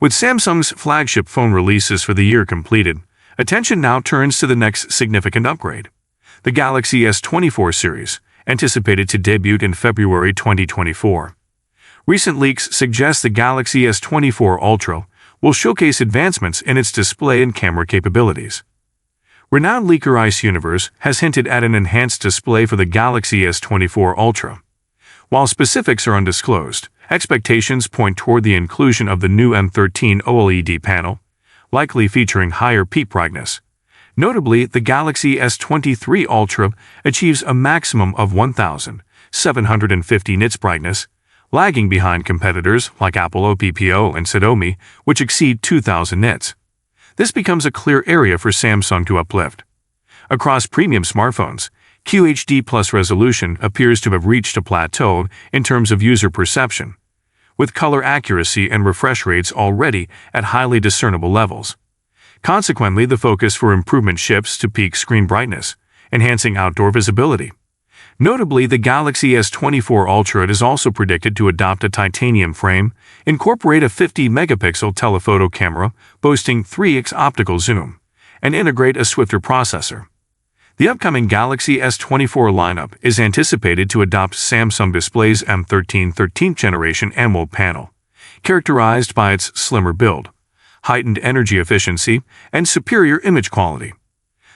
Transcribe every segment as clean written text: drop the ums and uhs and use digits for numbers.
With Samsung's flagship phone releases for the year completed, attention now turns to the next significant upgrade. The Galaxy S24 series, anticipated to debut in February 2024. Recent leaks suggest the Galaxy S24 Ultra will showcase advancements in its display and camera capabilities. Renowned leaker Ice Universe has hinted at an enhanced display for the Galaxy S24 Ultra. While specifics are undisclosed, expectations point toward the inclusion of the new M13 OLED panel, likely featuring higher peak brightness. Notably, the Galaxy S23 Ultra achieves a maximum of 1,750 nits brightness, lagging behind competitors like Apple OPPO and Xiaomi, which exceed 2,000 nits. This becomes a clear area for Samsung to uplift. Across premium smartphones, QHD+ resolution appears to have reached a plateau in terms of user perception, with color accuracy and refresh rates already at highly discernible levels. Consequently, the focus for improvement shifts to peak screen brightness, enhancing outdoor visibility. Notably, the Galaxy S24 Ultra is also predicted to adopt a titanium frame, incorporate a 50-megapixel telephoto camera boasting 3x optical zoom, and integrate a swifter processor. The upcoming Galaxy S24 lineup is anticipated to adopt Samsung Display's M13 13th generation AMOLED panel, characterized by its slimmer build, heightened energy efficiency, and superior image quality.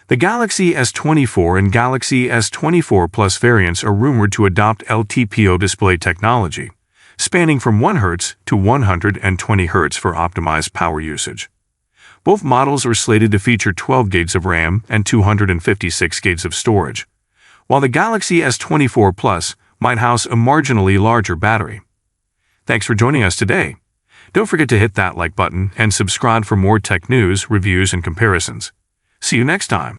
The Galaxy S24 and Galaxy S24 Plus variants are rumored to adopt LTPO display technology, spanning from 1 Hz to 120 Hz for optimized power usage. Both models are slated to feature 12 GB of RAM and 256 GB of storage, while the Galaxy S24 Plus might house a marginally larger battery. Thanks for joining us today. Don't forget to hit that like button and subscribe for more tech news, reviews, and comparisons. See you next time.